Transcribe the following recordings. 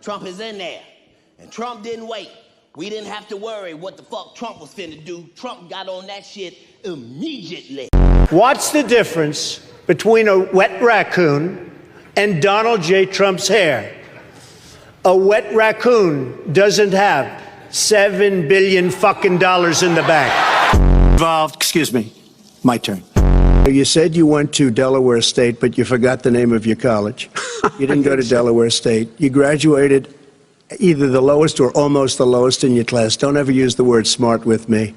Trump is in there. And Trump didn't wait. We didn't have to worry what the fuck Trump was finna do. Trump got on that shit immediately. What's the difference between a wet raccoon and Donald J. Trump's hair? A wet raccoon doesn't have $7 billion fucking dollars in the bank. Involved, excuse me, my turn. You said you went to Delaware State, but you forgot the name of your college. You didn't go to Delaware State. You graduated either the lowest or almost the lowest in your class. Don't ever use the word smart with me.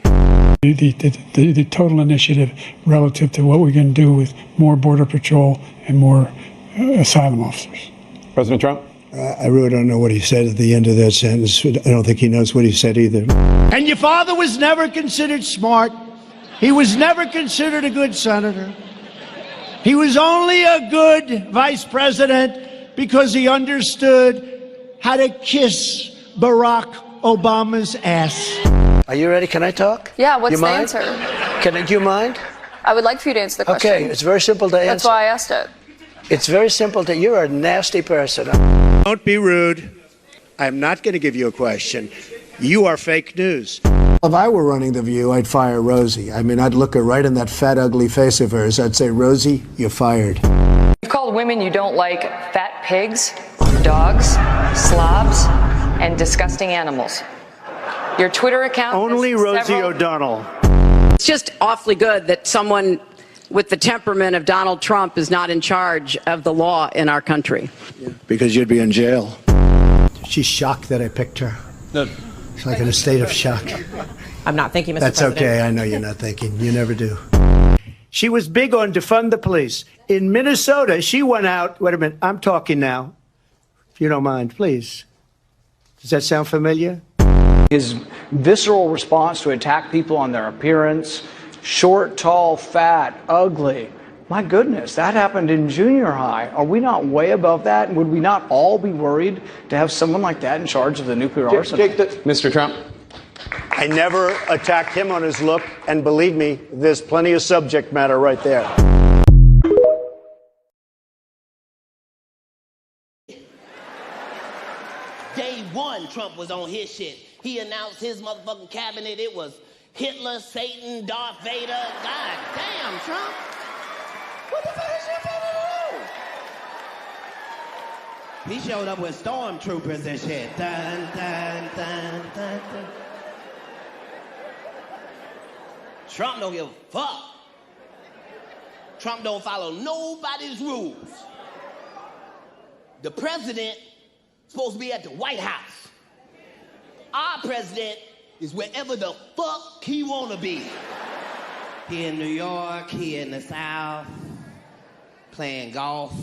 The total initiative relative to what we're going to do with more Border Patrol and more asylum officers. President Trump? I really don't know what he said at the end of that sentence. I don't think he knows what he said either. And your father was never considered smart. He was never considered a good senator. He was only a good vice president because he understood how to kiss Barack Obama's ass. Are you ready? Can I talk? Yeah, what's you the mind? answer? Do you mind? I would like for you to answer the question. Okay, it's very simple to answer. That's why I asked it. It's very simple to, you're a nasty person. Don't be rude. I'm not going to give you a question. You are fake news. If I were running The View, I'd fire Rosie. I mean, I'd look her right in that fat, ugly face of hers. I'd say, Rosie, you're fired. You've called women you don't like fat pigs, dogs, slobs, and disgusting animals. Your Twitter account... Only Rosie O'Donnell. It's just awfully good that someone with the temperament of Donald Trump is not in charge of the law in our country. Yeah, because you'd be in jail. She's shocked that I picked her. No. She's like in a state of shock. I'm not thinking, Mr. That's President. okay. I know you're not thinking. You never do. She was big on defund the police. In Minnesota, she went out. Wait a minute. I'm talking now. If you don't mind, please. Does that sound familiar? His visceral response to attack people on their appearance, short, tall, fat, ugly. My goodness, that happened in junior high. Are we not way above that? Would we not all be worried to have someone like that in charge of the nuclear arsenal? Mr. Trump? I never attacked him on his look, and believe me, there's plenty of subject matter right there. Day one, Trump was on his shit. He announced his motherfucking cabinet. It was Hitler, Satan, Darth Vader. God damn, Trump. What the fuck is you finna do? He showed up with stormtroopers and shit. Dun, dun, dun, dun, dun. Trump don't give a fuck. Trump don't follow nobody's rules. The president is supposed to be at the White House. Our president is wherever the fuck he wanna be. He in New York, he in the South, playing golf.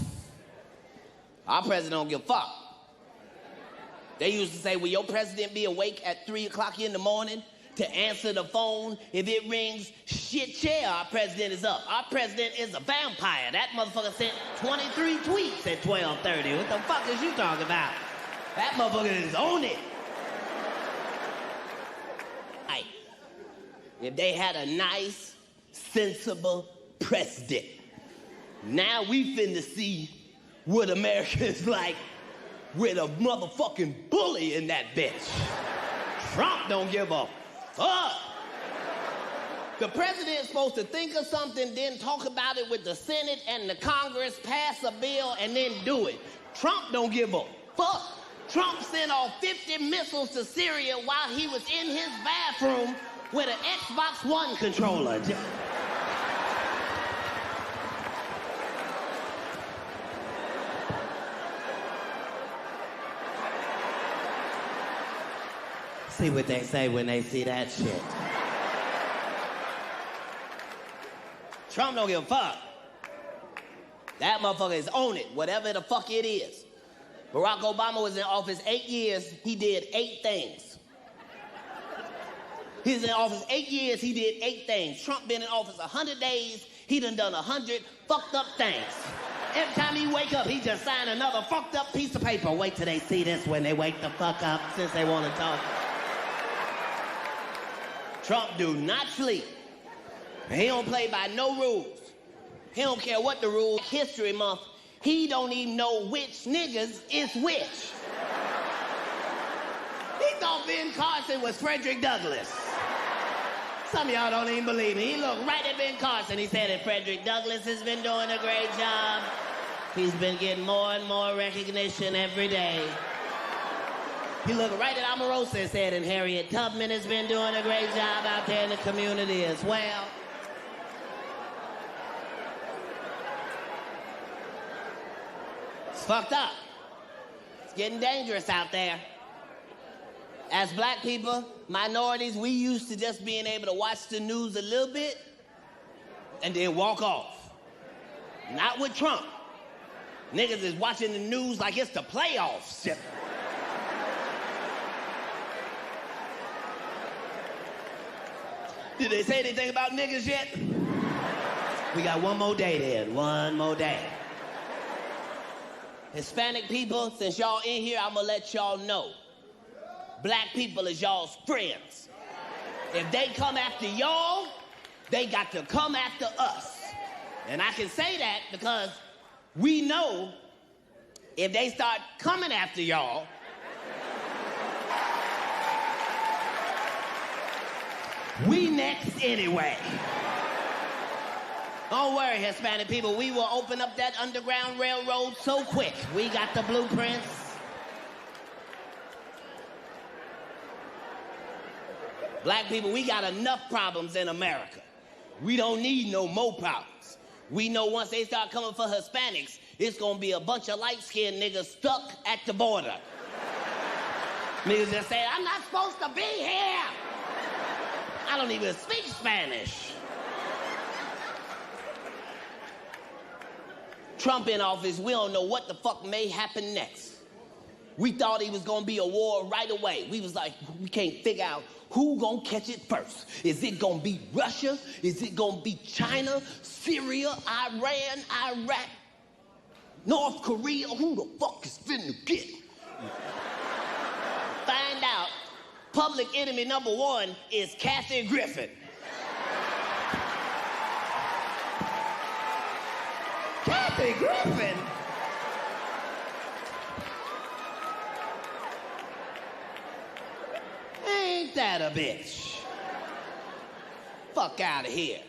Our president don't give a fuck. They used to say, will your president be awake at 3 o'clock in the morning to answer the phone? If it rings, shit, yeah, our president is up. Our president is a vampire. That motherfucker sent 23 tweets at 12:30. What the fuck is you talking about? That motherfucker is on it. If they had a nice, sensible president. Now we finna see what America is like with a motherfucking bully in that bitch. Trump don't give a fuck. The president's supposed to think of something, then talk about it with the Senate and the Congress, pass a bill, and then do it. Trump don't give a fuck. Trump sent off 50 missiles to Syria while he was in his bathroom with an Xbox One controller. See what they say when they see that shit. Trump don't give a fuck. That motherfucker is on it, whatever the fuck it is. Barack Obama was in office 8 years, he did 8 things. He was in office 8 years, he did 8 things. Trump been in office 100 days, he done 100 fucked up things. Every time he wake up, he just signed another fucked up piece of paper. Wait till they see this when they wake the fuck up, since they want to talk. Trump do not sleep. He don't play by no rules. He don't care what the rules. History Month, he don't even know which niggas is which. thought Ben Carson was Frederick Douglass. Some of y'all don't even believe me. He looked right at Ben Carson. He said that Frederick Douglass has been doing a great job. He's been getting more and more recognition every day. He looked right at Omarosa and said, and Harriet Tubman has been doing a great job out there in the community as well. It's fucked up. It's getting dangerous out there. As black people, minorities, we used to just being able to watch the news a little bit and then walk off. Not with Trump. Niggas is watching the news like it's the playoffs. Did they say anything about niggas yet? We got one more day then, one more day. Hispanic people, since y'all in here, I'm gonna let y'all know. Black people is y'all's friends. If they come after y'all, they got to come after us. And I can say that because we know if they start coming after y'all, we next anyway. Don't worry, Hispanic people, we will open up that Underground Railroad so quick. We got the blueprints. Black people, we got enough problems in America. We don't need no more problems. We know once they start coming for Hispanics, it's gonna be a bunch of light-skinned niggas stuck at the border. Niggas just say, I'm not supposed to be here. I don't even speak Spanish. Trump in office, we don't know what the fuck may happen next. We thought he was gonna be a war right away. We was like, we can't figure out who gonna catch it first. Is it gonna be Russia? Is it gonna be China, Syria, Iran, Iraq, North Korea? Who the fuck is finna get? Find out, public enemy number one is Kathy Griffin. Kathy Griffin? Ain't that a bitch? Fuck out of here.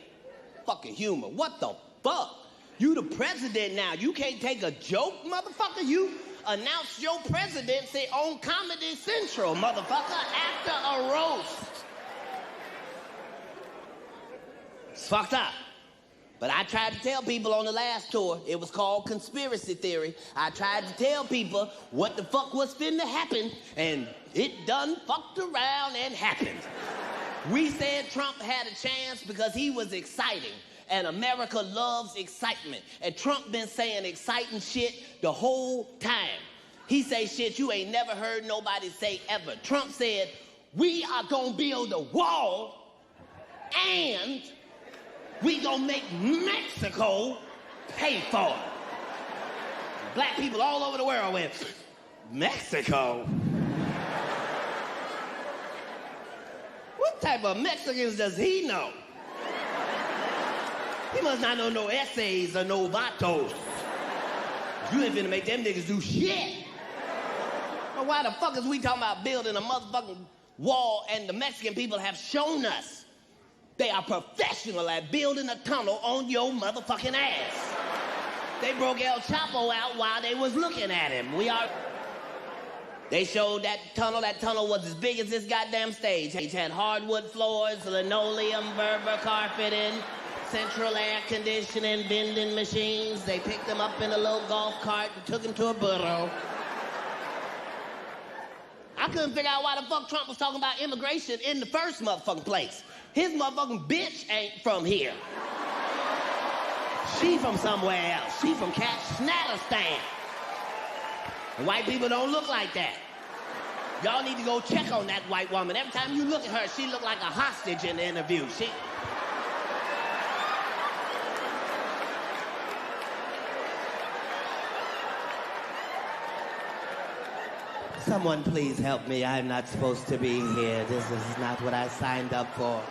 Fucking humor. What the fuck? You the president now. You can't take a joke, motherfucker. You announced your presidency on Comedy Central, motherfucker, after a roast. It's fucked up. But I tried to tell people on the last tour, it was called Conspiracy Theory. I tried to tell people what the fuck was finna happen, and it done fucked around and happened. We said Trump had a chance because he was exciting, and America loves excitement. And Trump been saying exciting shit the whole time. He say shit you ain't never heard nobody say ever. Trump said, we are gonna build a wall, and we gonna make Mexico pay for it. Black people all over the world went, Mexico? What type of Mexicans does he know? He must not know no essays or no vatos. You ain't finna make them niggas do shit. But why the fuck is we talking about building a motherfucking wall and the Mexican people have shown us they are professional at building a tunnel on your motherfucking ass. They broke El Chapo out while they was looking at him. They showed that tunnel was as big as this goddamn stage. It had hardwood floors, linoleum, Berber carpeting, central air conditioning, vending machines. They picked them up in a little golf cart and took him to a burro. I couldn't figure out why the fuck Trump was talking about immigration in the first motherfucking place. His motherfucking bitch ain't from here. She from somewhere else. She from Katt Snatterstan. And white people don't look like that. Y'all need to go check on that white woman. Every time you look at her, she look like a hostage in the interview. Someone please help me. I'm not supposed to be here. This is not what I signed up for.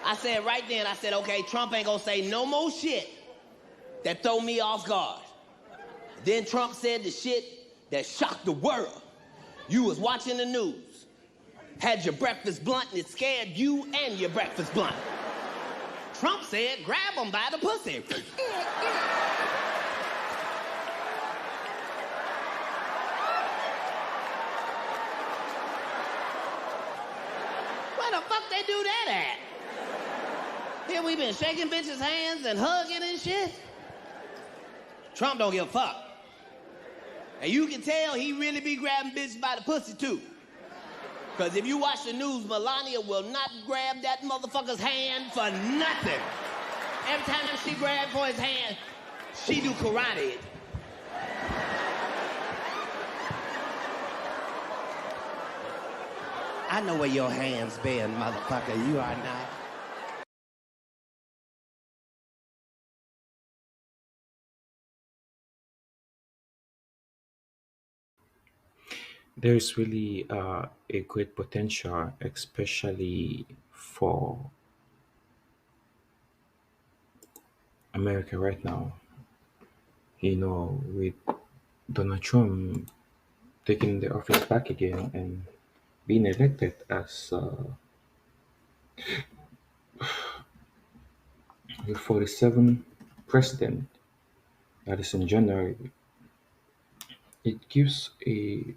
I said right then, I said, okay, Trump ain't gonna say no more shit that throw me off guard. Then Trump said the shit that shocked the world. You was watching the news, had your breakfast blunt, and it scared you and your breakfast blunt. Trump said, grab him by the pussy. Where the fuck they do that at? Here we been shaking bitches' hands and hugging and shit. Trump don't give a fuck. And you can tell he really be grabbing bitches by the pussy too. Because if you watch the news, Melania will not grab that motherfucker's hand for nothing. Every time she grabs for his hand, she do karate. I know where your hands been, motherfucker. You are not. There is really a great potential, especially for America right now. With Donald Trump taking the office back again and being elected as the 47th president, that is in January, it gives a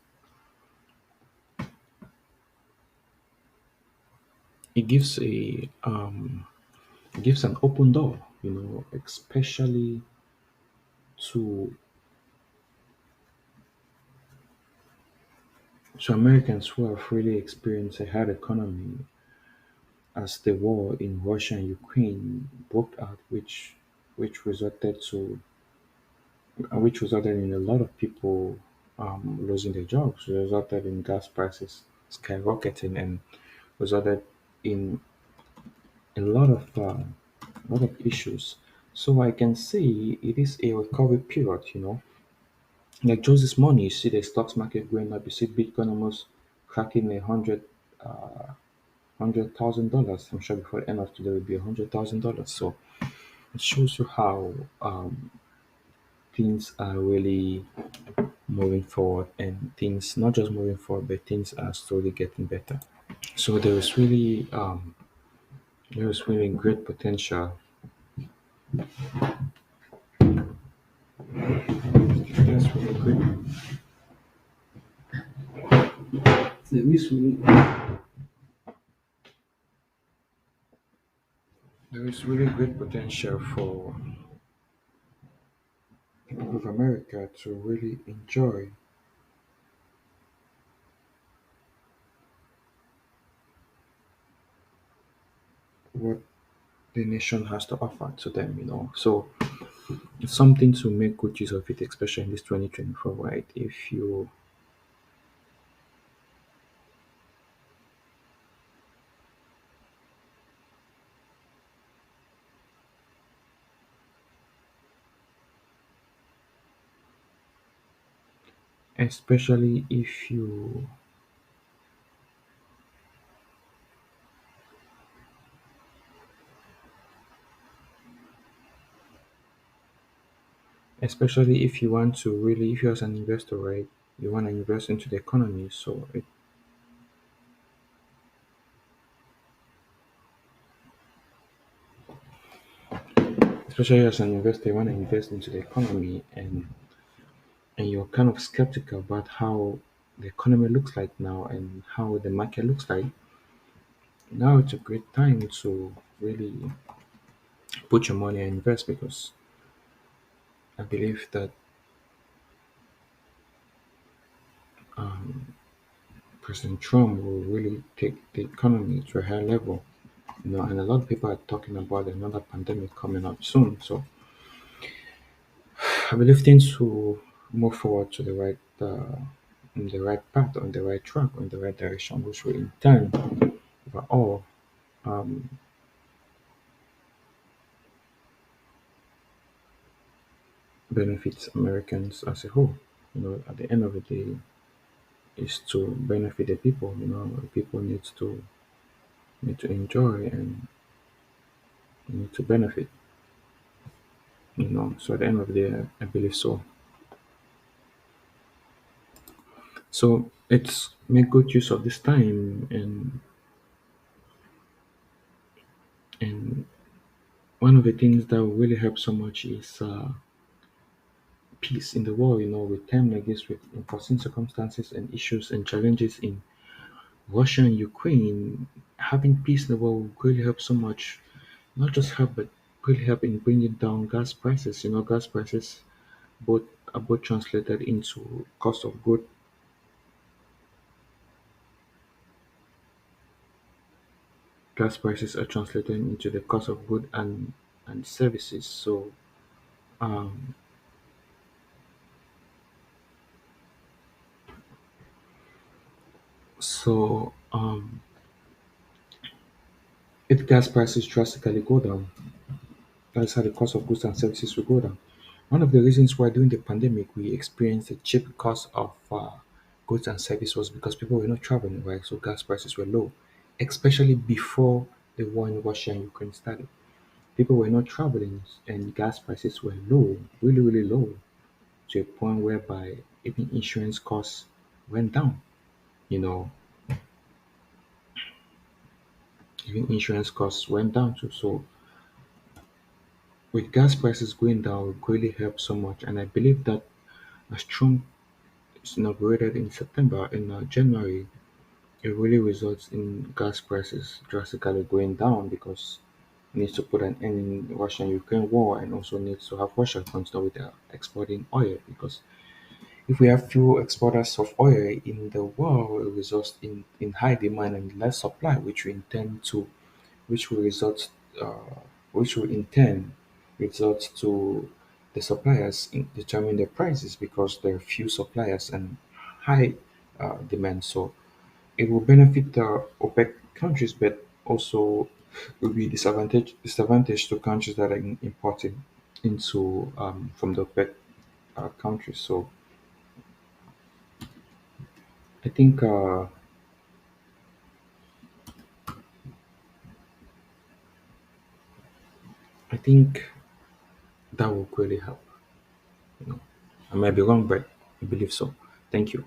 it gives a it gives an open door, especially to Americans who have really experienced a hard economy as the war in Russia and Ukraine broke out, which resulted to which resulted in a lot of people losing their jobs, resulted in gas prices skyrocketing, and resulted in a lot of issues. So I can say it is a recovery period. Like just this morning, you see the stocks market going up. You see Bitcoin almost cracking $100,000. I'm sure before the end of today will be $100,000. So it shows you how things are really moving forward, and things not just moving forward, but things are slowly getting better. So there is really great potential. There's really great. There is really there is really great potential for people of America to really enjoy what the nation has to offer to them. So it's something to make good use of it, especially in this 2024, right? Especially if you especially if you want to really, if you're as an investor, right, you want to invest into the economy. So especially as an investor, you want to invest into the economy, and you're kind of skeptical about how the economy looks like now and how the market looks like. Now it's a great time to really put your money and invest, because I believe that President Trump will really take the economy to a higher level. And a lot of people are talking about another pandemic coming up soon. So I believe things will move forward to the right, in the right path, on the right track, in the right direction, which will in turn, overall, um, benefits Americans as a whole. At the end of the day, is to benefit the people. The people need to enjoy and need to benefit. So at the end of the day, I believe so. So It's make good use of this time, and one of the things that will really help so much is peace in the world. With time like this, with unforeseen circumstances and issues and challenges in Russia and Ukraine, having peace in the world will really help so much. Not just help, but really help in bringing down gas prices. Gas prices both are both translated into cost of good. Gas prices are translated into the cost of good and services. Um, so if gas prices drastically go down, that's how the cost of goods and services will go down. One of the reasons why during the pandemic we experienced a cheap cost of goods and service was because people were not traveling, right? So gas prices were low, especially before the war in Russia and Ukraine started. People were not traveling, and gas prices were low, really, really low, to a point whereby even insurance costs went down. You know, even insurance costs went down too. So with gas prices going down, it really helped so much, and I believe that as Trump is inaugurated in September, in January, it really results in gas prices drastically going down because it needs to put an end in Russia and Ukraine war, and also needs to have Russia continue with exporting oil, because if we have few exporters of oil in the world, it results in high demand and less supply, which will result, uh, which will in turn result to the suppliers in determining the prices because there are few suppliers and high demand. So it will benefit the OPEC countries, but also will be disadvantage to countries that are importing into from the OPEC countries. So I think uh, I think that will really help. You know, I might be wrong, but I believe so. Thank you.